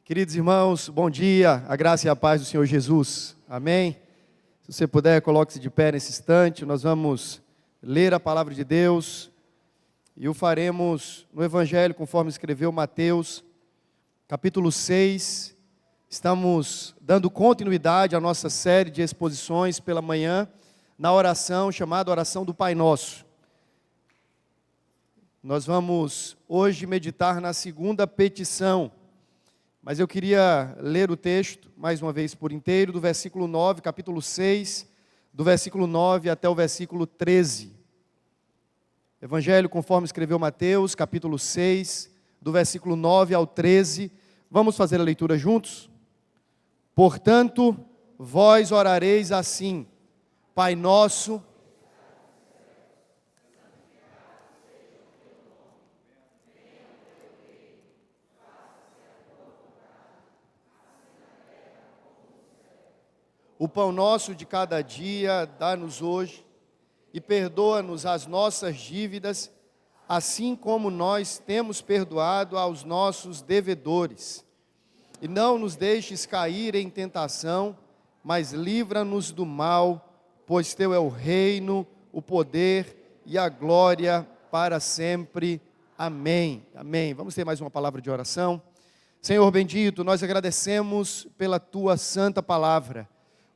Queridos irmãos, bom dia, a graça e a paz do Senhor Jesus, amém? Se você puder, coloque-se de pé nesse instante, nós vamos ler a palavra de Deus e o faremos no Evangelho conforme escreveu Mateus, capítulo 6, estamos dando continuidade à nossa série de exposições pela manhã, na oração chamada Oração do Pai Nosso. Nós vamos hoje meditar na segunda petição, mas eu queria ler o texto, mais uma vez por inteiro, do versículo 9, capítulo 6, do versículo 9 até o versículo 13. Evangelho conforme escreveu Mateus, capítulo 6, do versículo 9 ao 13. Vamos fazer a leitura juntos? Portanto, vós orareis assim: Pai nosso, o pão nosso de cada dia dá-nos hoje, e perdoa-nos as nossas dívidas, assim como nós temos perdoado aos nossos devedores. E não nos deixes cair em tentação, mas livra-nos do mal, pois teu é o reino, o poder e a glória para sempre. Amém. Amém. Vamos ter mais uma palavra de oração. Senhor bendito, nós agradecemos pela tua santa palavra.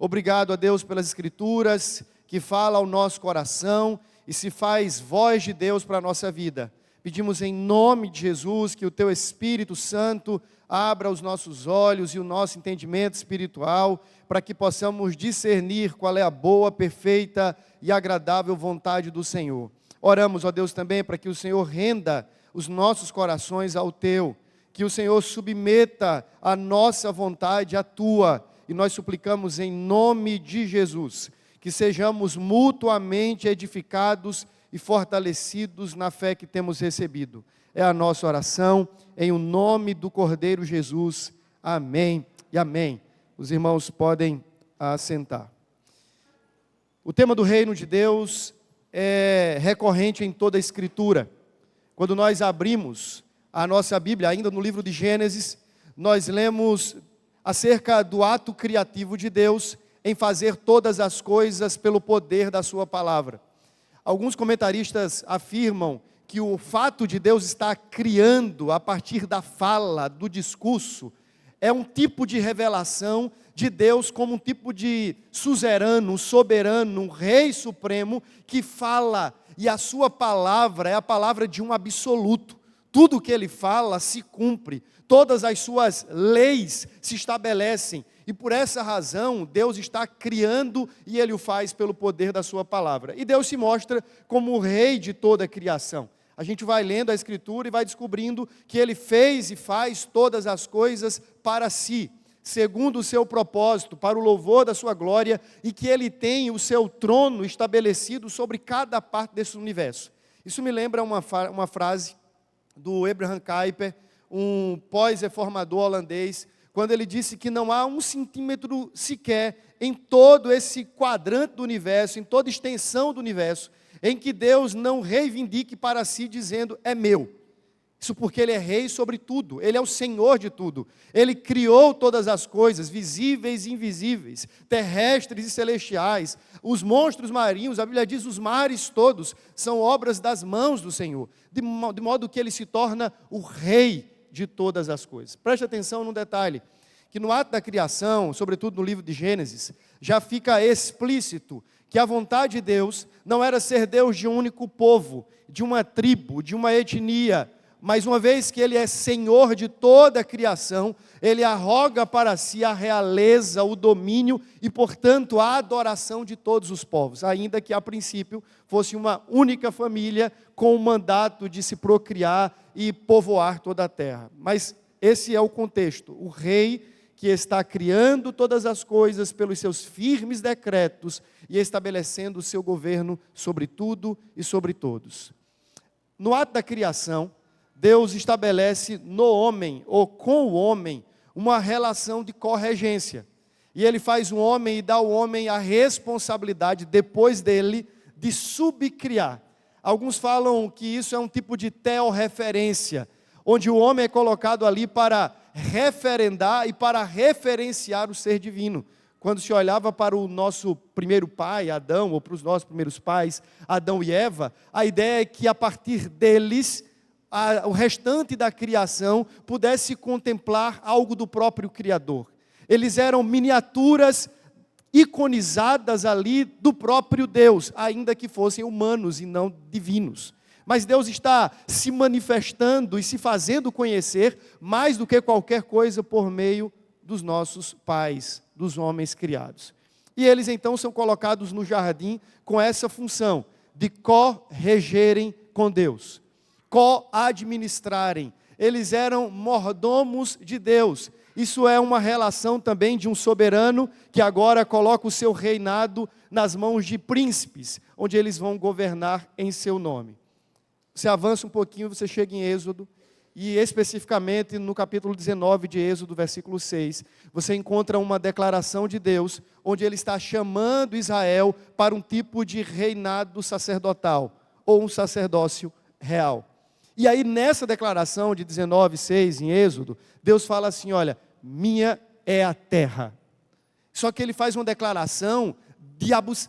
Obrigado a Deus pelas Escrituras, que fala ao nosso coração e se faz voz de Deus para a nossa vida. Pedimos em nome de Jesus que o Teu Espírito Santo abra os nossos olhos e o nosso entendimento espiritual, para que possamos discernir qual é a boa, perfeita e agradável vontade do Senhor. Oramos, ó Deus, também para que o Senhor renda os nossos corações ao Teu, que o Senhor submeta a nossa vontade à Tua. E nós suplicamos em nome de Jesus, que sejamos mutuamente edificados e fortalecidos na fé que temos recebido. É a nossa oração, em o nome do Cordeiro Jesus. Amém e amém. Os irmãos podem assentar. O tema do reino de Deus é recorrente em toda a Escritura. Quando nós abrimos a nossa Bíblia, ainda no livro de Gênesis, nós lemos acerca do ato criativo de Deus em fazer todas as coisas pelo poder da sua palavra. Alguns comentaristas afirmam que o fato de Deus estar criando a partir da fala, do discurso, é um tipo de revelação de Deus como um tipo de suzerano, um soberano, um rei supremo que fala, e a sua palavra é a palavra de um absoluto. Tudo o que ele fala se cumpre. Todas as suas leis se estabelecem, e por essa razão Deus está criando e Ele o faz pelo poder da sua palavra. E Deus se mostra como o rei de toda a criação. A gente vai lendo a Escritura e vai descobrindo que Ele fez e faz todas as coisas para si, segundo o seu propósito, para o louvor da sua glória, e que Ele tem o seu trono estabelecido sobre cada parte desse universo. Isso me lembra uma frase do Abraham Kuyper, um pós-reformador holandês, quando ele disse que não há 1 centímetro sequer em todo esse quadrante do universo, em toda extensão do universo, em que Deus não reivindique para si dizendo, é meu. Isso porque Ele é rei sobre tudo, Ele é o Senhor de tudo. Ele criou todas as coisas, visíveis e invisíveis, terrestres e celestiais, os monstros marinhos, a Bíblia diz, os mares todos, são obras das mãos do Senhor, de modo que Ele se torna o rei de todas as coisas. Preste atenção num detalhe, que no ato da criação, sobretudo no livro de Gênesis, já fica explícito que a vontade de Deus não era ser Deus de um único povo, de uma tribo, de uma etnia, mas uma vez que Ele é Senhor de toda a criação, Ele arroga para si a realeza, o domínio e, portanto, a adoração de todos os povos, ainda que a princípio fosse uma única família com o mandato de se procriar e povoar toda a terra. Mas esse é o contexto, o rei que está criando todas as coisas pelos seus firmes decretos e estabelecendo o seu governo sobre tudo e sobre todos. No ato da criação, Deus estabelece no homem, ou com o homem, uma relação de corregência. E Ele faz o homem e dá ao homem a responsabilidade, depois dele, de subcriar. Alguns falam que isso é um tipo de teorreferência, onde o homem é colocado ali para referendar e para referenciar o ser divino. Quando se olhava para o nosso primeiro pai, Adão, ou para os nossos primeiros pais, Adão e Eva, a ideia é que a partir deles, o restante da criação pudesse contemplar algo do próprio Criador. Eles eram miniaturas iconizadas ali do próprio Deus, ainda que fossem humanos e não divinos. Mas Deus está se manifestando e se fazendo conhecer mais do que qualquer coisa por meio dos nossos pais, dos homens criados. E eles então são colocados no jardim com essa função de co-regerem com Deus, co-administrarem. Eles eram mordomos de Deus. Isso é uma relação também de um soberano que agora coloca o seu reinado nas mãos de príncipes, onde eles vão governar em seu nome. Você avança um pouquinho, você chega em Êxodo, e especificamente no capítulo 19 de Êxodo, versículo 6, você encontra uma declaração de Deus, onde Ele está chamando Israel para um tipo de reinado sacerdotal, ou um sacerdócio real. E aí nessa declaração de 19:6 em Êxodo, Deus fala assim, olha, minha é a terra. Só que Ele faz uma declaração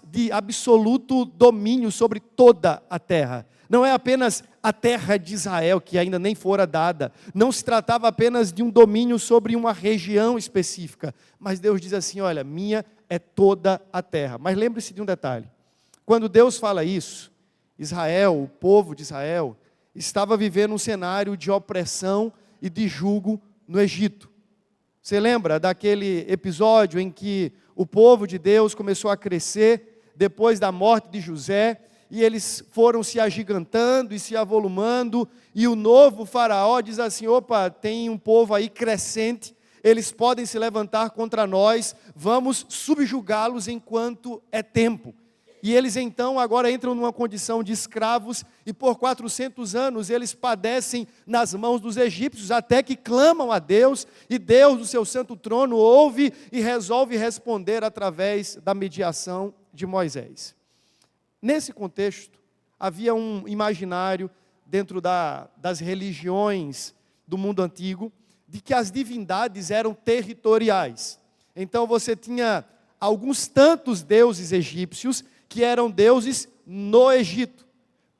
de absoluto domínio sobre toda a terra. Não é apenas a terra de Israel, que ainda nem fora dada. Não se tratava apenas de um domínio sobre uma região específica. Mas Deus diz assim, olha, minha é toda a terra. Mas lembre-se de um detalhe. Quando Deus fala isso, Israel, o povo de Israel, estava vivendo um cenário de opressão e de jugo no Egito. Você lembra daquele episódio em que o povo de Deus começou a crescer depois da morte de José, e eles foram se agigantando e se avolumando, e o novo faraó diz assim, opa, tem um povo aí crescente, eles podem se levantar contra nós, vamos subjugá-los enquanto é tempo. E eles então agora entram numa condição de escravos, e por 400 anos eles padecem nas mãos dos egípcios, até que clamam a Deus, e Deus do seu santo trono ouve e resolve responder através da mediação de Moisés. Nesse contexto, havia um imaginário dentro das religiões do mundo antigo, de que as divindades eram territoriais. Então você tinha alguns tantos deuses egípcios, que eram deuses no Egito,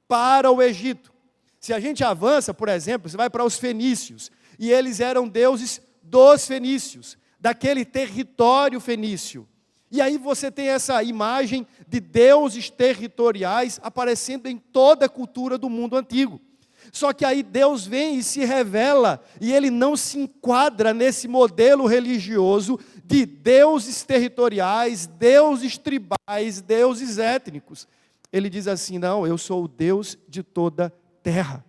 para o Egito. Se a gente avança, por exemplo, você vai para os fenícios, e eles eram deuses dos fenícios, daquele território fenício. E aí você tem essa imagem de deuses territoriais aparecendo em toda a cultura do mundo antigo. Só que aí Deus vem e se revela, e Ele não se enquadra nesse modelo religioso de deuses territoriais, deuses tribais, deuses étnicos. Ele diz assim, não, eu sou o Deus de toda a terra.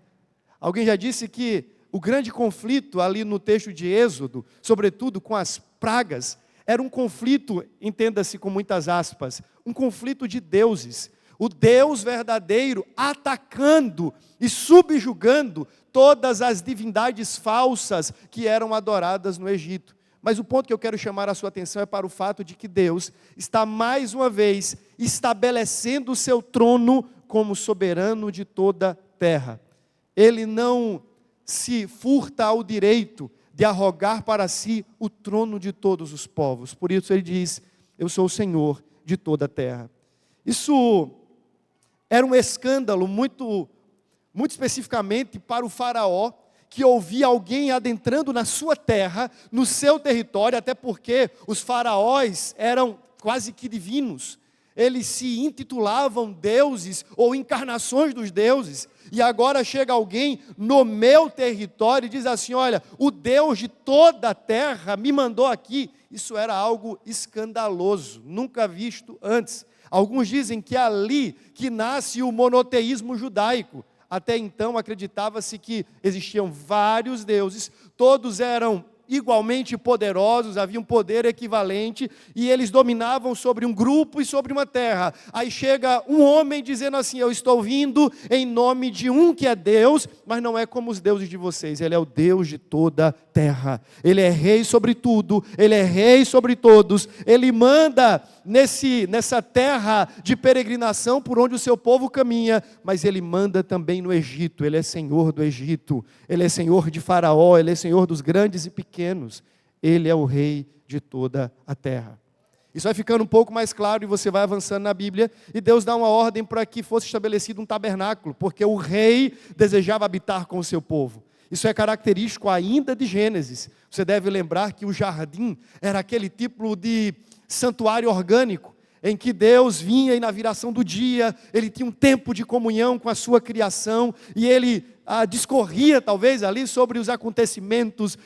Alguém já disse que o grande conflito ali no texto de Êxodo, sobretudo com as pragas, era um conflito, entenda-se com muitas aspas, um conflito de deuses. O Deus verdadeiro atacando e subjugando todas as divindades falsas que eram adoradas no Egito. Mas o ponto que eu quero chamar a sua atenção é para o fato de que Deus está mais uma vez estabelecendo o seu trono como soberano de toda a terra. Ele não se furta ao direito de arrogar para si o trono de todos os povos. Por isso ele diz, eu sou o Senhor de toda a terra. Isso era um escândalo muito especificamente para o faraó, que ouvia alguém adentrando na sua terra, no seu território, até porque os faraós eram quase que divinos. Eles se intitulavam deuses ou encarnações dos deuses. E agora chega alguém no meu território e diz assim, olha, o Deus de toda a terra me mandou aqui. Isso era algo escandaloso, nunca visto antes. Alguns dizem que é ali que nasce o monoteísmo judaico. Até então acreditava-se que existiam vários deuses, todos eram igualmente poderosos, havia um poder equivalente, e eles dominavam sobre um grupo e sobre uma terra. Aí chega um homem dizendo assim, eu estou vindo em nome de um que é Deus, mas não é como os deuses de vocês, Ele é o Deus de toda a terra. Ele é rei sobre tudo, ele é rei sobre todos. Ele manda nessa terra de peregrinação por onde o seu povo caminha, mas ele manda também no Egito. Ele é senhor do Egito, ele é senhor de Faraó, ele é senhor dos grandes e pequenos. Ele é o rei de toda a terra. Isso vai ficando um pouco mais claro e você vai avançando na Bíblia, e Deus dá uma ordem para que fosse estabelecido um tabernáculo, porque o rei desejava habitar com o seu povo. Isso é característico ainda de Gênesis. Você deve lembrar que o jardim era aquele tipo de santuário orgânico, em que Deus vinha e na viração do dia, ele tinha um tempo de comunhão com a sua criação, e ele discorria talvez ali sobre os acontecimentos,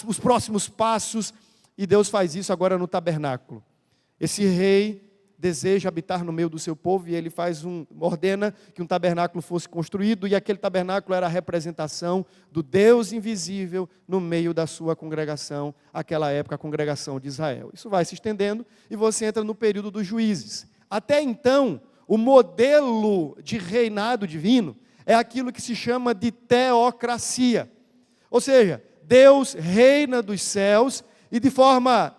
os próximos passos, e Deus faz isso agora no tabernáculo. Esse rei deseja habitar no meio do seu povo, e ele ordena que um tabernáculo fosse construído, e aquele tabernáculo era a representação do Deus invisível no meio da sua congregação, aquela época a congregação de Israel. Isso vai se estendendo, e você entra no período dos juízes. Até então, o modelo de reinado divino é aquilo que se chama de teocracia. Ou seja, Deus reina dos céus, e de forma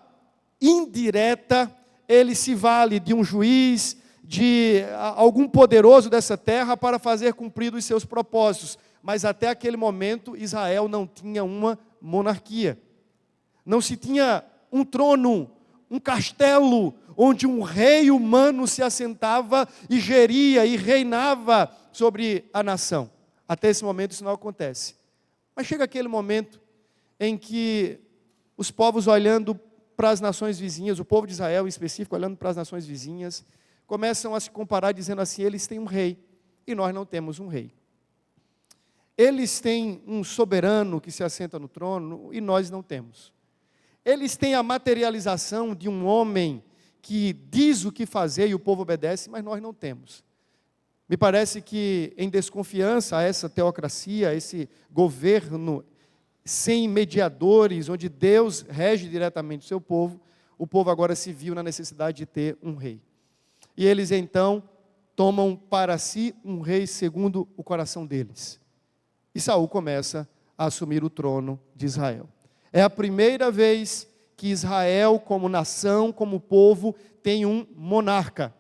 indireta, ele se vale de um juiz, de algum poderoso dessa terra para fazer cumprir os seus propósitos. Mas até aquele momento, Israel não tinha uma monarquia. Não se tinha um trono, um castelo, onde um rei humano se assentava e geria e reinava sobre a nação. Até esse momento isso não acontece. Mas chega aquele momento em que os povos olhando para as nações vizinhas, o povo de Israel em específico, olhando para as nações vizinhas, começam a se comparar dizendo assim: eles têm um rei e nós não temos um rei. Eles têm um soberano que se assenta no trono e nós não temos. Eles têm a materialização de um homem que diz o que fazer e o povo obedece, mas nós não temos. Me parece que em desconfiança a essa teocracia, a esse governo sem mediadores, onde Deus rege diretamente o seu povo, o povo agora se viu na necessidade de ter um rei. E eles então tomam para si um rei segundo o coração deles. E Saul começa a assumir o trono de Israel. É a primeira vez que Israel, como nação, como povo, tem um monarca.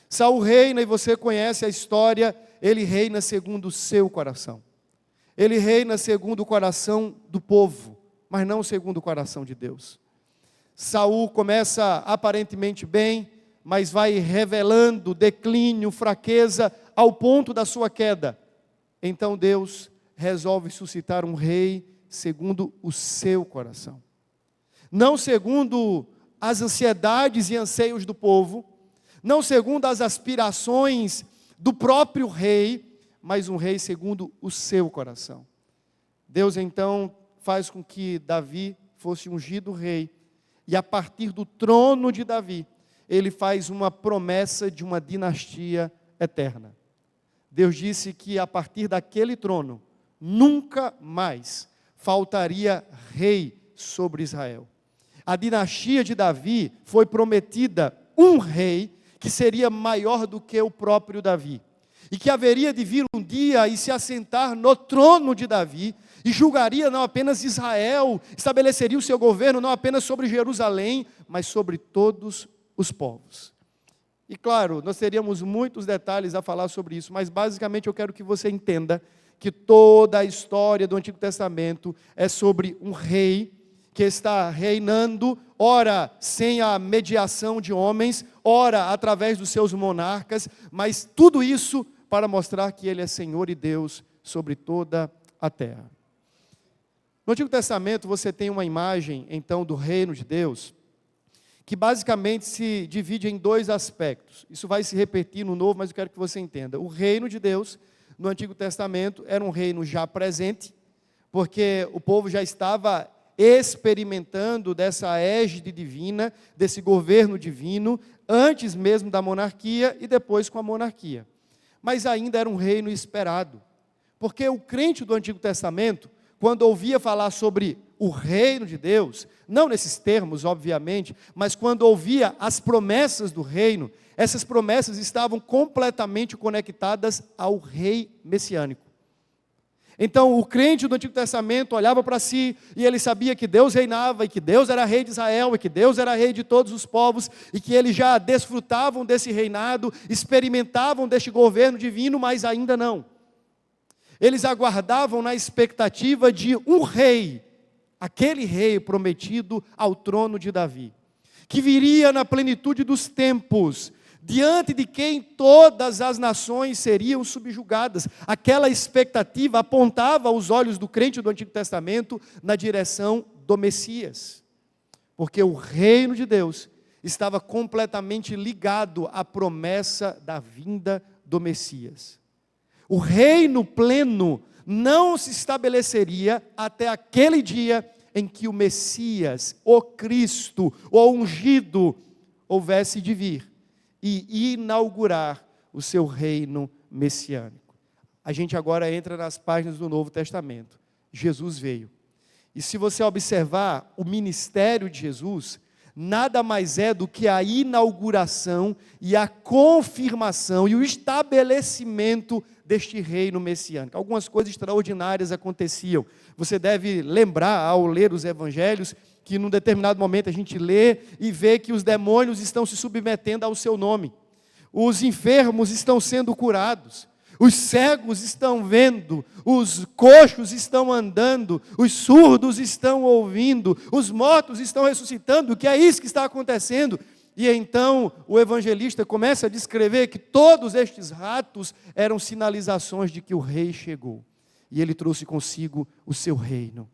Saul reina, e você conhece a história, ele reina segundo o seu coração. Ele reina segundo o coração do povo, mas não segundo o coração de Deus. Saul começa aparentemente bem, mas vai revelando declínio, fraqueza, ao ponto da sua queda. Então Deus resolve suscitar um rei segundo o seu coração. Não segundo as ansiedades e anseios do povo, não segundo as aspirações do próprio rei, mas um rei segundo o seu coração. Deus então faz com que Davi fosse ungido rei, e a partir do trono de Davi, ele faz uma promessa de uma dinastia eterna. Deus disse que a partir daquele trono, nunca mais faltaria rei sobre Israel. A dinastia de Davi foi prometida um rei que seria maior do que o próprio Davi, e que haveria de vir um dia e se assentar no trono de Davi, e julgaria não apenas Israel, estabeleceria o seu governo não apenas sobre Jerusalém, mas sobre todos os povos. E claro, nós teríamos muitos detalhes a falar sobre isso, mas basicamente eu quero que você entenda que toda a história do Antigo Testamento é sobre um rei que está reinando, ora sem a mediação de homens, ora através dos seus monarcas, mas tudo isso para mostrar que ele é Senhor e Deus sobre toda a terra. No Antigo Testamento você tem uma imagem, então, do reino de Deus, que basicamente se divide em dois aspectos. Isso vai se repetir no Novo, mas eu quero que você entenda. O reino de Deus, no Antigo Testamento, era um reino já presente, porque o povo já estava experimentando dessa égide divina, desse governo divino, antes mesmo da monarquia e depois com a monarquia. Mas ainda era um reino esperado, porque o crente do Antigo Testamento, quando ouvia falar sobre o reino de Deus, não nesses termos, obviamente, mas quando ouvia as promessas do reino, essas promessas estavam completamente conectadas ao rei messiânico. Então, o crente do Antigo Testamento olhava para si e ele sabia que Deus reinava e que Deus era rei de Israel e que Deus era rei de todos os povos e que eles já desfrutavam desse reinado, experimentavam deste governo divino, mas ainda não. Eles aguardavam na expectativa de um rei, aquele rei prometido ao trono de Davi, que viria na plenitude dos tempos, diante de quem todas as nações seriam subjugadas. Aquela expectativa apontava os olhos do crente do Antigo Testamento na direção do Messias, porque o reino de Deus estava completamente ligado à promessa da vinda do Messias. O reino pleno não se estabeleceria até aquele dia em que o Messias, o Cristo, o ungido, houvesse de vir e inaugurar o seu reino messiânico. A gente agora entra nas páginas do Novo Testamento. Jesus veio. E se você observar o ministério de Jesus, nada mais é do que a inauguração e a confirmação e o estabelecimento deste reino messiânico. Algumas coisas extraordinárias aconteciam. Você deve lembrar, ao ler os evangelhos, que num determinado momento a gente lê e vê que os demônios estão se submetendo ao seu nome. Os enfermos estão sendo curados. Os cegos estão vendo, os coxos estão andando, os surdos estão ouvindo, os mortos estão ressuscitando. O que é isso que está acontecendo? E então o evangelista começa a descrever que todos estes atos eram sinalizações de que o rei chegou. E ele trouxe consigo o seu reino.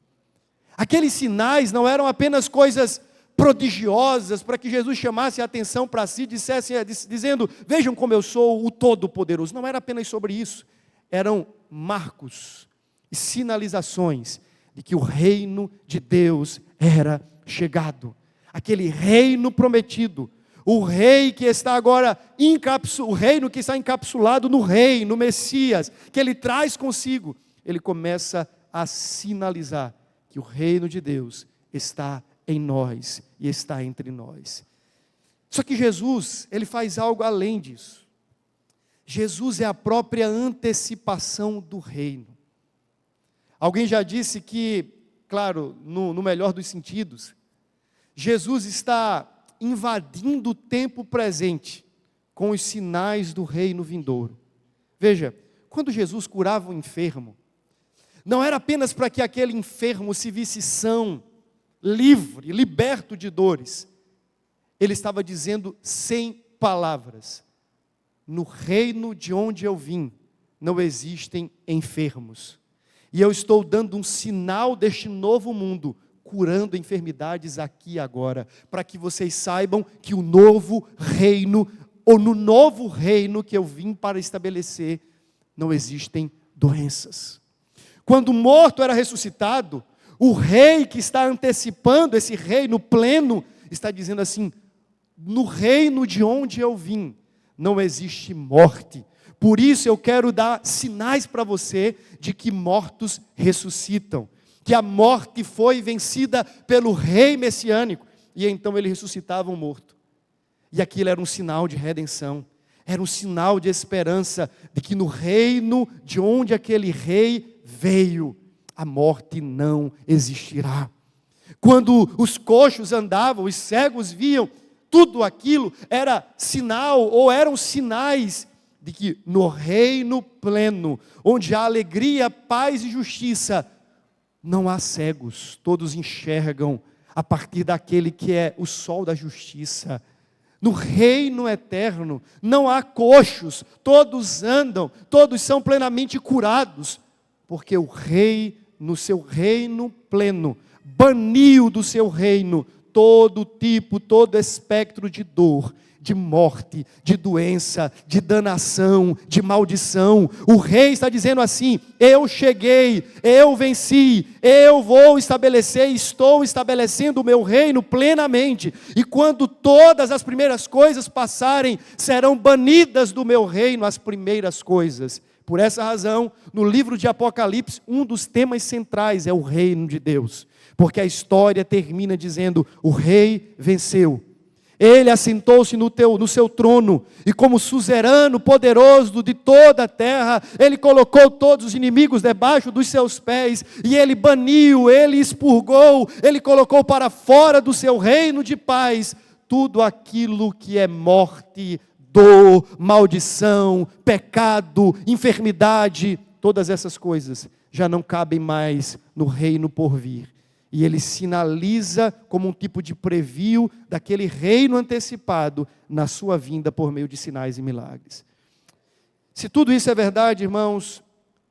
Aqueles sinais não eram apenas coisas prodigiosas para que Jesus chamasse a atenção para si, dizendo, vejam como eu sou o Todo-Poderoso. Não era apenas sobre isso. Eram marcos e sinalizações de que o reino de Deus era chegado. Aquele reino prometido, o rei que está agora o reino que está encapsulado no rei, no Messias, que ele traz consigo, ele começa a sinalizar que o reino de Deus está em nós e está entre nós. Só que Jesus, ele faz algo além disso. Jesus é a própria antecipação do reino. Alguém já disse que, claro, no melhor dos sentidos, Jesus está invadindo o tempo presente com os sinais do reino vindouro. Veja, quando Jesus curava um enfermo, não era apenas para que aquele enfermo se visse são, livre, liberto de dores. Ele estava dizendo sem palavras: no reino de onde eu vim, não existem enfermos. E eu estou dando um sinal deste novo mundo, curando enfermidades aqui e agora, para que vocês saibam que o novo reino, ou no novo reino que eu vim para estabelecer, não existem doenças. Quando o morto era ressuscitado, o rei que está antecipando esse reino pleno, está dizendo assim, no reino de onde eu vim, não existe morte. Por isso eu quero dar sinais para você de que mortos ressuscitam, que a morte foi vencida pelo rei messiânico, e então ele ressuscitava um morto. E aquilo era um sinal de redenção, era um sinal de esperança, de que no reino de onde aquele rei veio, a morte não existirá. Quando os coxos andavam, os cegos viam, tudo aquilo era sinal, ou eram sinais, de que no reino pleno, onde há alegria, paz e justiça, não há cegos, todos enxergam a partir daquele que é o sol da justiça. No reino eterno, não há coxos, todos andam, todos são plenamente curados, porque o rei, no seu reino pleno, baniu do seu reino todo tipo, todo espectro de dor, de morte, de doença, de danação, de maldição. O rei está dizendo assim: eu cheguei, eu venci, eu vou estabelecer, estou estabelecendo o meu reino plenamente, e quando todas as primeiras coisas passarem, serão banidas do meu reino as primeiras coisas. Por essa razão, no livro de Apocalipse, um dos temas centrais é o reino de Deus, porque a história termina dizendo: o rei venceu. Ele assentou-se no seu trono, e como suzerano poderoso de toda a terra, Ele colocou todos os inimigos debaixo dos seus pés, e Ele baniu, Ele expurgou, Ele colocou para fora do seu reino de paz, tudo aquilo que é morte, dor, maldição, pecado, enfermidade, todas essas coisas já não cabem mais no reino por vir. E ele sinaliza como um tipo de preview daquele reino antecipado na sua vinda por meio de sinais e milagres. Se tudo isso é verdade, irmãos,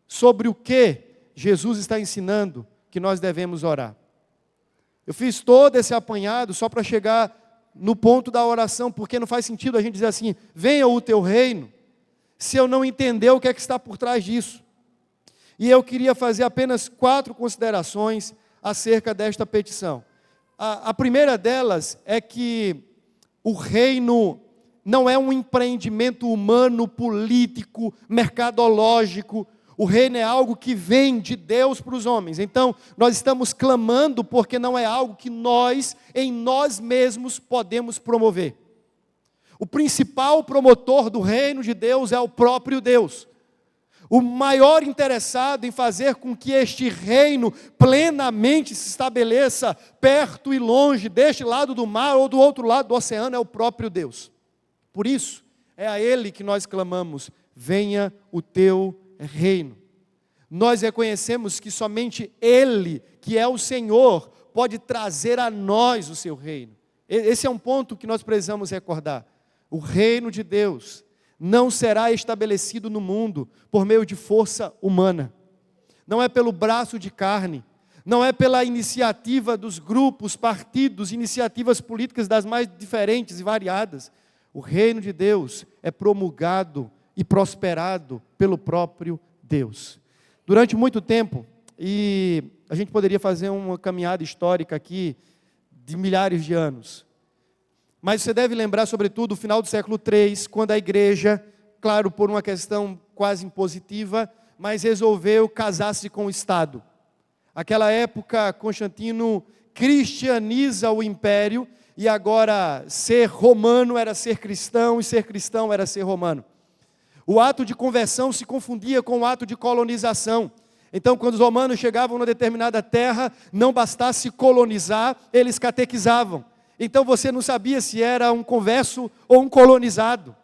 sobre o que Jesus está ensinando que nós devemos orar? Eu fiz todo esse apanhado só para chegar no ponto da oração, porque não faz sentido a gente dizer assim, venha o teu reino, se eu não entender o que é que está por trás disso. E eu queria fazer apenas 4 considerações acerca desta petição. A primeira delas é que o reino não é um empreendimento humano, político, mercadológico. O reino é algo que vem de Deus para os homens. Então, nós estamos clamando porque não é algo que nós, em nós mesmos, podemos promover. O principal promotor do reino de Deus é o próprio Deus. O maior interessado em fazer com que este reino plenamente se estabeleça perto e longe, deste lado do mar ou do outro lado do oceano, é o próprio Deus. Por isso, é a Ele que nós clamamos, venha o teu reino. Nós reconhecemos que somente Ele, que é o Senhor, pode trazer a nós o seu reino. Esse é um ponto que nós precisamos recordar. O reino de Deus não será estabelecido no mundo por meio de força humana. Não é pelo braço de carne, não é pela iniciativa dos grupos, partidos, iniciativas políticas das mais diferentes e variadas. O reino de Deus é promulgado e prosperado pelo próprio Deus. Durante muito tempo, e a gente poderia fazer uma caminhada histórica aqui de milhares de anos, mas você deve lembrar, sobretudo, o final do século III, quando a igreja, claro, por uma questão quase impositiva, mas resolveu casar-se com o Estado. Aquela época, Constantino cristianiza o império, e agora ser romano era ser cristão, e ser cristão era ser romano. O ato de conversão se confundia com o ato de colonização. Então, quando os romanos chegavam numa determinada terra, não bastasse colonizar, eles catequizavam. Então você não sabia se era um converso ou um colonizado.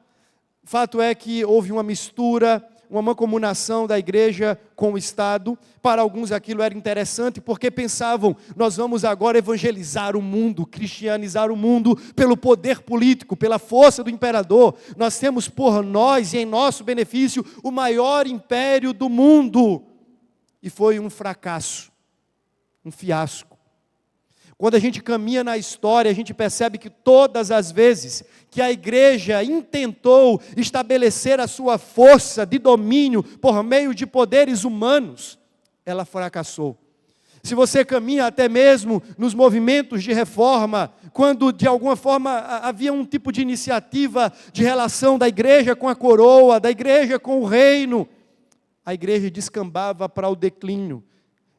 O fato é que houve uma mistura, uma mancomunação da igreja com o Estado. Para alguns aquilo era interessante, porque pensavam, nós vamos agora evangelizar o mundo, cristianizar o mundo pelo poder político, pela força do imperador. Nós temos por nós e em nosso benefício o maior império do mundo. E foi um fracasso, um fiasco. Quando a gente caminha na história, a gente percebe que todas as vezes que a igreja intentou estabelecer a sua força de domínio por meio de poderes humanos, ela fracassou. Se você caminha até mesmo nos movimentos de reforma, quando de alguma forma havia um tipo de iniciativa de relação da igreja com a coroa, da igreja com o reino, a igreja descambava para o declínio.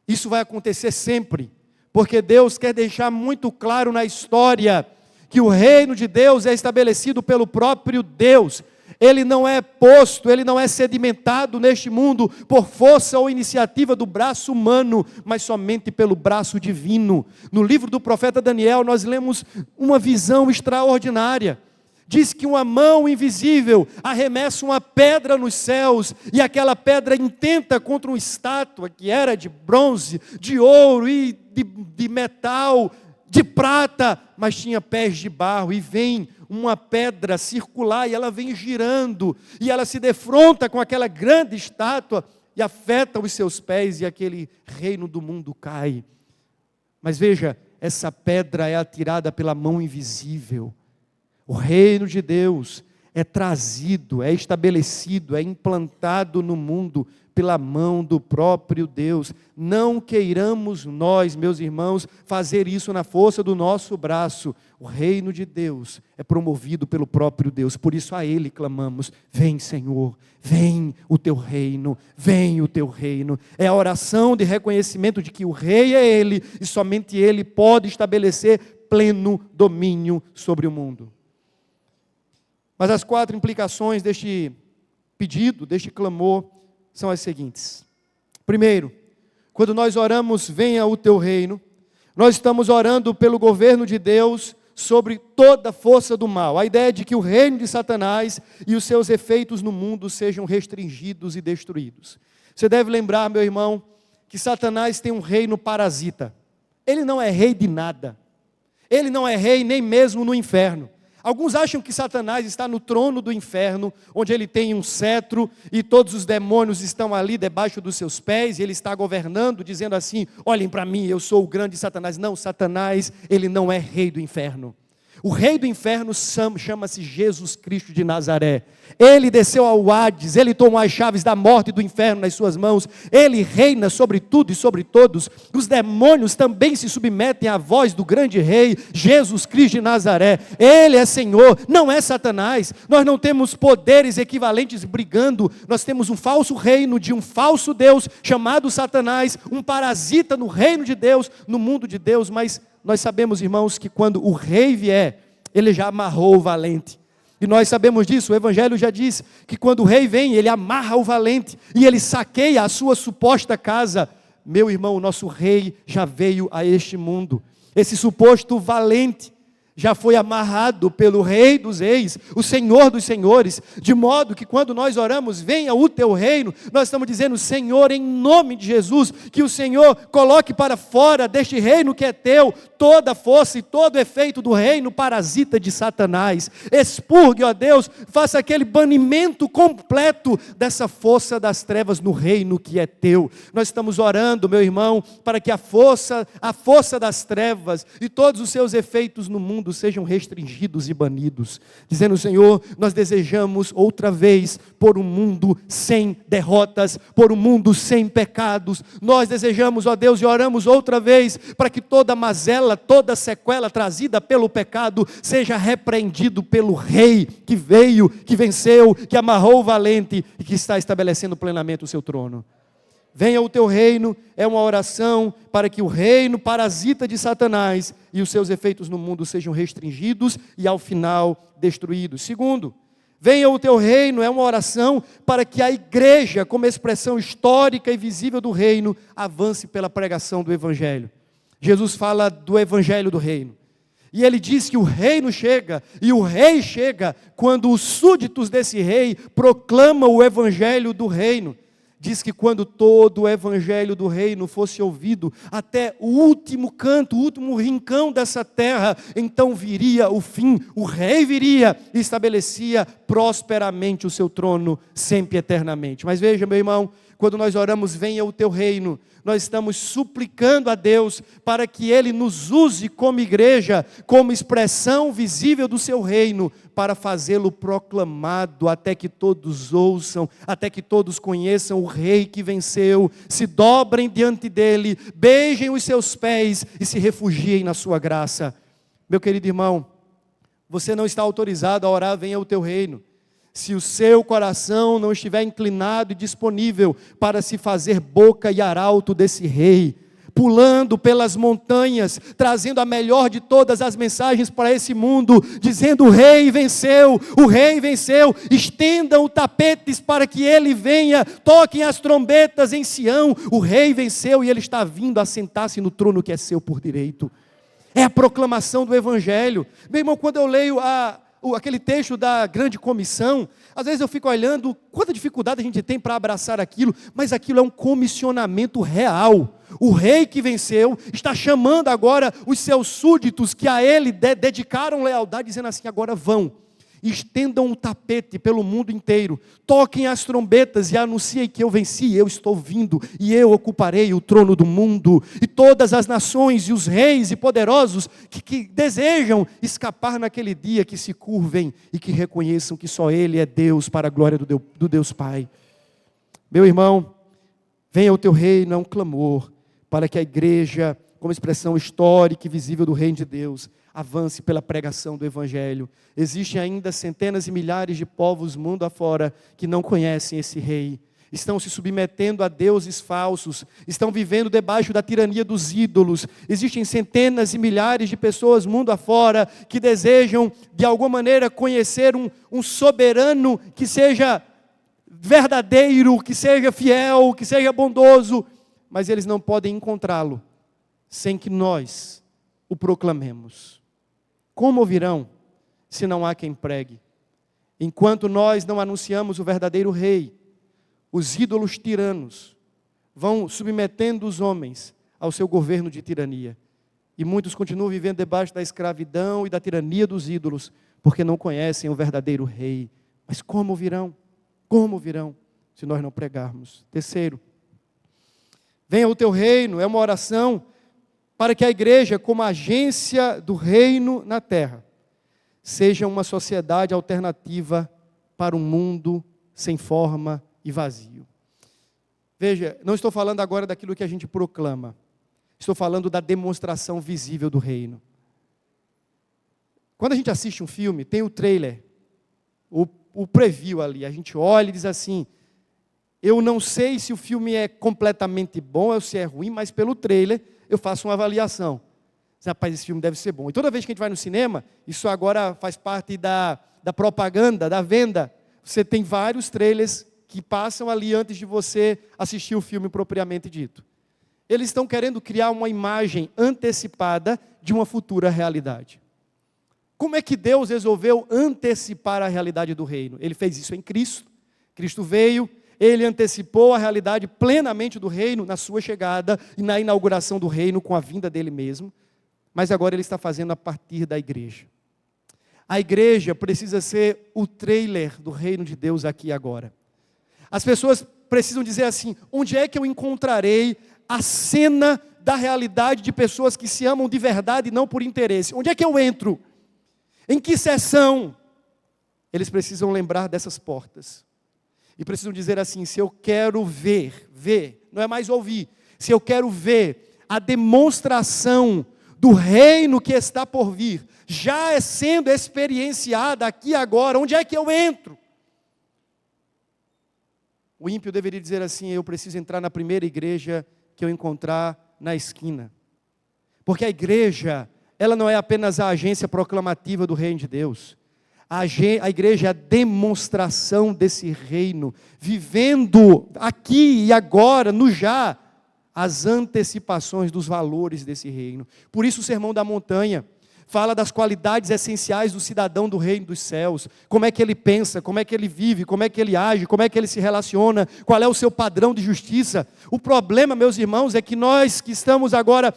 Isso vai acontecer sempre. Porque Deus quer deixar muito claro na história que o reino de Deus é estabelecido pelo próprio Deus. Ele não é posto, ele não é sedimentado neste mundo por força ou iniciativa do braço humano, mas somente pelo braço divino. No livro do profeta Daniel, nós lemos uma visão extraordinária. Diz que uma mão invisível arremessa uma pedra nos céus, e aquela pedra intenta contra uma estátua que era de bronze, de ouro e de metal, de prata, mas tinha pés de barro, e vem uma pedra circular, e ela vem girando, e ela se defronta com aquela grande estátua, e afeta os seus pés, e aquele reino do mundo cai. Mas veja, essa pedra é atirada pela mão invisível. O reino de Deus é trazido, é estabelecido, é implantado no mundo pela mão do próprio Deus. Não queiramos nós, meus irmãos, fazer isso na força do nosso braço. O reino de Deus é promovido pelo próprio Deus. Por isso a Ele clamamos, vem Senhor, vem o teu reino, vem o teu reino. É a oração de reconhecimento de que o rei é Ele, e somente Ele pode estabelecer pleno domínio sobre o mundo. Mas as 4 implicações deste pedido, deste clamor, são as seguintes. Primeiro, quando nós oramos, venha o teu reino, nós estamos orando pelo governo de Deus sobre toda a força do mal. A ideia de que o reino de Satanás e os seus efeitos no mundo sejam restringidos e destruídos. Você deve lembrar, meu irmão, que Satanás tem um reino parasita. Ele não é rei de nada. Ele não é rei nem mesmo no inferno. Alguns acham que Satanás está no trono do inferno, onde ele tem um cetro e todos os demônios estão ali debaixo dos seus pés, e ele está governando, dizendo assim: olhem para mim, eu sou o grande Satanás. Não, Satanás, ele não é rei do inferno. O rei do inferno chama-se Jesus Cristo de Nazaré. Ele desceu ao Hades, ele tomou as chaves da morte e do inferno nas suas mãos. Ele reina sobre tudo e sobre todos. Os demônios também se submetem à voz do grande rei, Jesus Cristo de Nazaré. Ele é Senhor, não é Satanás. Nós não temos poderes equivalentes brigando. Nós temos um falso reino de um falso Deus chamado Satanás, um parasita no reino de Deus, no mundo de Deus. Mas nós sabemos, irmãos, que quando o rei vier, ele já amarrou o valente. E nós sabemos disso, o Evangelho já diz que quando o rei vem, ele amarra o valente e ele saqueia a sua suposta casa. Meu irmão, o nosso rei já veio a este mundo. Esse suposto valente já foi amarrado pelo Rei dos Reis, o Senhor dos Senhores, de modo que quando nós oramos, venha o teu reino, nós estamos dizendo: Senhor, em nome de Jesus, que o Senhor coloque para fora deste reino que é teu, toda a força e todo o efeito do reino parasita de Satanás. Expurgue, ó Deus, faça aquele banimento completo dessa força das trevas no reino que é teu. Nós estamos orando, meu irmão, para que a força das trevas e todos os seus efeitos no mundo sejam restringidos e banidos, dizendo: Senhor, nós desejamos outra vez por um mundo sem derrotas, por um mundo sem pecados. Nós desejamos, ó Deus, e oramos outra vez para que toda mazela, toda sequela trazida pelo pecado seja repreendido pelo Rei que veio, que venceu, que amarrou o valente e que está estabelecendo plenamente o seu trono. Venha o teu reino, é uma oração para que o reino parasita de Satanás e os seus efeitos no mundo sejam restringidos e ao final destruídos. Segundo, venha o teu reino, é uma oração para que a igreja, como expressão histórica e visível do reino, avance pela pregação do Evangelho. Jesus fala do Evangelho do reino. E ele diz que o reino chega, e o rei chega quando os súditos desse rei proclamam o Evangelho do reino. Diz que quando todo o evangelho do reino fosse ouvido, até o último canto, o último rincão dessa terra, então viria o fim, o rei viria e estabelecia prosperamente o seu trono, sempre eternamente. Mas veja, meu irmão, quando nós oramos, venha o teu reino, nós estamos suplicando a Deus para que Ele nos use como igreja, como expressão visível do seu reino, para fazê-lo proclamado, até que todos ouçam, até que todos conheçam o Rei que venceu, se dobrem diante dEle, beijem os seus pés e se refugiem na sua graça. Meu querido irmão, você não está autorizado a orar, venha o teu reino, se o seu coração não estiver inclinado e disponível para se fazer boca e arauto desse rei, pulando pelas montanhas, trazendo a melhor de todas as mensagens para esse mundo, dizendo: o rei venceu, estendam tapetes para que ele venha, toquem as trombetas em Sião, o rei venceu e ele está vindo a sentar-se no trono que é seu por direito. É a proclamação do Evangelho. Meu irmão, quando eu leio aquele texto da grande comissão, às vezes eu fico olhando quanta dificuldade a gente tem para abraçar aquilo, mas aquilo é um comissionamento real. O rei que venceu está chamando agora os seus súditos que a ele dedicaram lealdade, dizendo assim: agora vão, estendam o tapete pelo mundo inteiro, toquem as trombetas e anunciem que eu venci, eu estou vindo e eu ocuparei o trono do mundo, e todas as nações e os reis e poderosos que desejam escapar naquele dia, que se curvem e que reconheçam que só Ele é Deus, para a glória do Deus Pai. Meu irmão, venha o teu reino, é um clamor para que a igreja, como expressão histórica e visível do reino de Deus, avance pela pregação do Evangelho. Existem ainda centenas e milhares de povos mundo afora que não conhecem esse rei. estão se submetendo a deuses falsos, estão vivendo debaixo da tirania dos ídolos. Existem centenas e milhares de pessoas mundo afora que desejam, de alguma maneira, conhecer um soberano que seja verdadeiro, que seja fiel, que seja bondoso, mas eles não podem encontrá-lo sem que nós o proclamemos. Como ouvirão se não há quem pregue? Enquanto nós não anunciamos o verdadeiro rei, os ídolos tiranos vão submetendo os homens ao seu governo de tirania. E muitos continuam vivendo debaixo da escravidão e da tirania dos ídolos, porque não conhecem o verdadeiro rei. Mas como virão? Como virão se nós não pregarmos? Terceiro, venha o teu reino, é uma oração para que a igreja, como agência do reino na terra, seja uma sociedade alternativa para um mundo sem forma e vazio. Veja, não estou falando agora daquilo que a gente proclama. Estou falando da demonstração visível do reino. Quando a gente assiste um filme, tem o trailer, o preview ali. A gente olha e diz assim, eu não sei se o filme é completamente bom ou se é ruim, mas pelo trailer eu faço uma avaliação. Rapaz, esse filme deve ser bom. E toda vez que a gente vai no cinema, isso agora faz parte da propaganda, da venda. Você tem vários trailers que passam ali antes de você assistir o filme propriamente dito. Eles estão querendo criar uma imagem antecipada de uma futura realidade. Como é que Deus resolveu antecipar a realidade do reino? Ele fez isso em Cristo. Cristo veio, Ele antecipou a realidade plenamente do reino na sua chegada e na inauguração do reino com a vinda dele mesmo. Mas agora Ele está fazendo a partir da igreja. A igreja precisa ser o trailer do reino de Deus aqui e agora. As pessoas precisam dizer assim, onde é que eu encontrarei a cena da realidade de pessoas que se amam de verdade e não por interesse? Onde é que eu entro? Em que sessão? Eles precisam lembrar dessas portas. E precisam dizer assim, se eu quero ver, não é mais ouvir. Se eu quero ver a demonstração do reino que está por vir, já é sendo experienciada aqui agora, onde é que eu entro? O ímpio deveria dizer assim, eu preciso entrar na primeira igreja que eu encontrar na esquina. Porque a igreja, ela não é apenas a agência proclamativa do reino de Deus. A igreja é a demonstração desse reino, vivendo aqui e agora, no já, as antecipações dos valores desse reino. Por isso o Sermão da Montanha fala das qualidades essenciais do cidadão do reino dos céus. Como é que ele pensa, como é que ele vive, como é que ele age, como é que ele se relaciona, qual é o seu padrão de justiça. O problema, meus irmãos, é que nós que estamos agora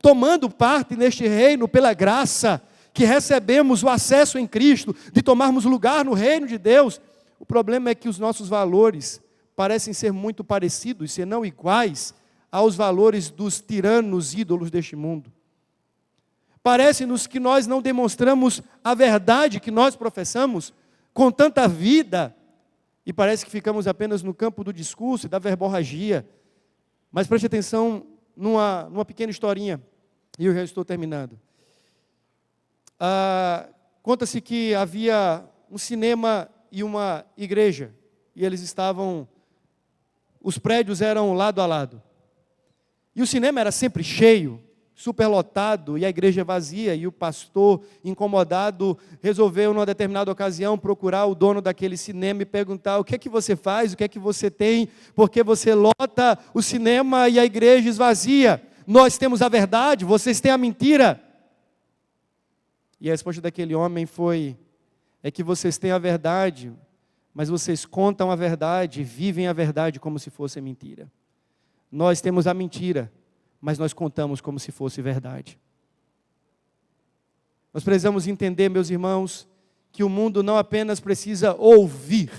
tomando parte neste reino pela graça, que recebemos o acesso em Cristo, de tomarmos lugar no reino de Deus, o problema é que os nossos valores parecem ser muito parecidos, se não iguais, aos valores dos tiranos ídolos deste mundo. Parece-nos que nós não demonstramos a verdade que nós professamos com tanta vida, e parece que ficamos apenas no campo do discurso e da verborragia. Mas preste atenção numa pequena historinha, e eu já estou terminando. Conta-se que havia um cinema e uma igreja, e os prédios eram lado a lado. E o cinema era sempre cheio, superlotado, e a igreja vazia, e o pastor, incomodado, resolveu, numa determinada ocasião, procurar o dono daquele cinema e perguntar, o que é que você faz, o que é que você tem, porque você lota o cinema e a igreja esvazia? Nós temos a verdade, vocês têm a mentira. E a resposta daquele homem foi, é que vocês têm a verdade, mas vocês contam a verdade, vivem a verdade como se fosse mentira. Nós temos a mentira, mas nós contamos como se fosse verdade. Nós precisamos entender, meus irmãos, que o mundo não apenas precisa ouvir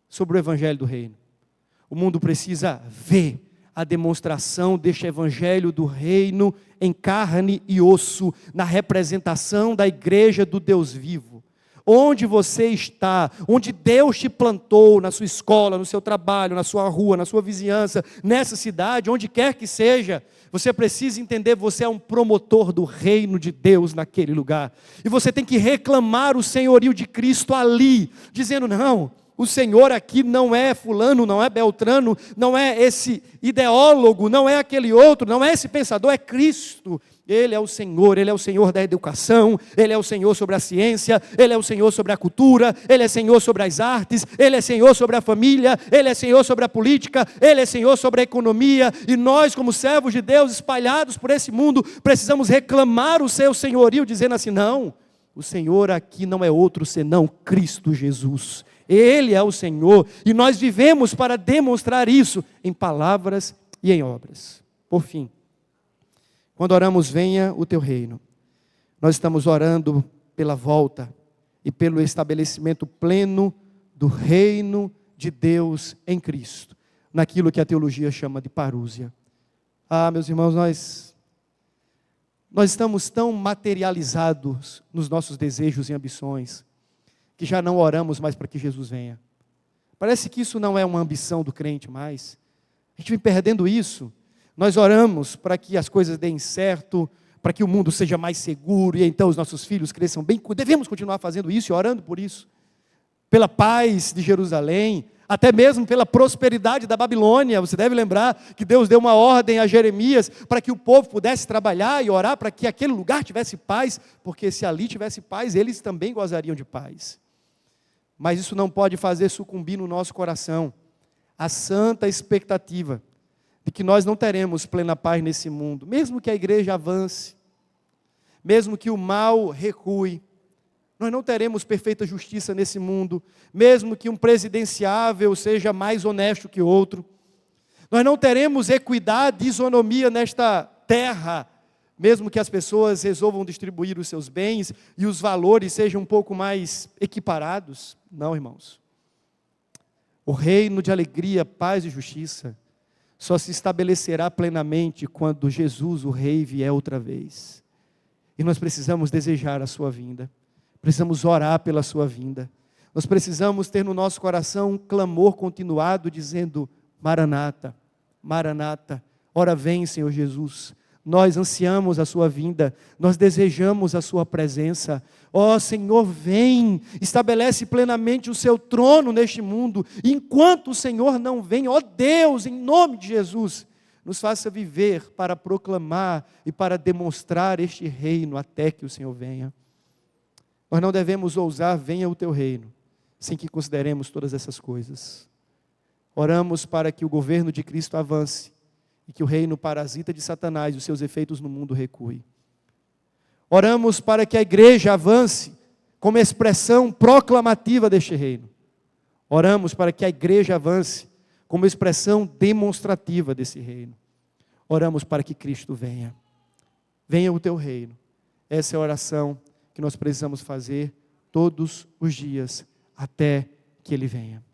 sobre o Evangelho do Reino. O mundo precisa ver a demonstração deste Evangelho do Reino em carne e osso, na representação da igreja do Deus vivo. Onde você está, onde Deus te plantou, na sua escola, no seu trabalho, na sua rua, na sua vizinhança, nessa cidade, onde quer que seja, você precisa entender, você é um promotor do reino de Deus naquele lugar. E você tem que reclamar o senhorio de Cristo ali, dizendo, não, O Senhor aqui não é fulano, não é Beltrano, não é esse ideólogo, não é aquele outro, não é esse pensador, é Cristo. Ele é o Senhor da educação, Ele é o Senhor sobre a ciência, Ele é o Senhor sobre a cultura, Ele é Senhor sobre as artes, Ele é Senhor sobre a família, Ele é Senhor sobre a política, Ele é Senhor sobre a economia, e nós, como servos de Deus, espalhados por esse mundo, precisamos reclamar o seu senhorio, dizendo assim, não, o Senhor aqui não é outro senão Cristo Jesus. Ele é o Senhor, e nós vivemos para demonstrar isso em palavras e em obras. Por fim, quando oramos, venha o teu reino, nós estamos orando pela volta e pelo estabelecimento pleno do reino de Deus em Cristo, naquilo que a teologia chama de parúzia. Meus irmãos, nós estamos tão materializados nos nossos desejos e ambições, que já não oramos mais para que Jesus venha. Parece que isso não é uma ambição do crente mais. A gente vem perdendo isso. Nós oramos para que as coisas deem certo, para que o mundo seja mais seguro, e então os nossos filhos cresçam bem. Devemos continuar fazendo isso e orando por isso. Pela paz de Jerusalém, até mesmo pela prosperidade da Babilônia. Você deve lembrar que Deus deu uma ordem a Jeremias para que o povo pudesse trabalhar e orar para que aquele lugar tivesse paz, porque se ali tivesse paz, eles também gozariam de paz. Mas isso não pode fazer sucumbir no nosso coração a santa expectativa de que nós não teremos plena paz nesse mundo, mesmo que a igreja avance, mesmo que o mal recue, nós não teremos perfeita justiça nesse mundo, mesmo que um presidenciável seja mais honesto que outro, nós não teremos equidade e isonomia nesta terra, mesmo que as pessoas resolvam distribuir os seus bens e os valores sejam um pouco mais equiparados. Não, irmãos. O reino de alegria, paz e justiça só se estabelecerá plenamente quando Jesus, o Rei, vier outra vez. E nós precisamos desejar a sua vinda. Precisamos orar pela sua vinda. Nós precisamos ter no nosso coração um clamor continuado, dizendo, Maranata, Maranata, ora vem, Senhor Jesus. Nós ansiamos a sua vinda, nós desejamos a sua presença. Ó Senhor, vem, estabelece plenamente o seu trono neste mundo. Enquanto o Senhor não vem, ó Deus, em nome de Jesus, nos faça viver para proclamar e para demonstrar este reino até que o Senhor venha. Nós não devemos ousar, venha o teu reino, sem que consideremos todas essas coisas. Oramos para que o governo de Cristo avance, e que o reino parasita de Satanás e os seus efeitos no mundo recuem. Oramos para que a igreja avance como expressão proclamativa deste reino. Oramos para que a igreja avance como expressão demonstrativa desse reino. Oramos para que Cristo venha. Venha o teu reino. Essa é a oração que nós precisamos fazer todos os dias até que Ele venha.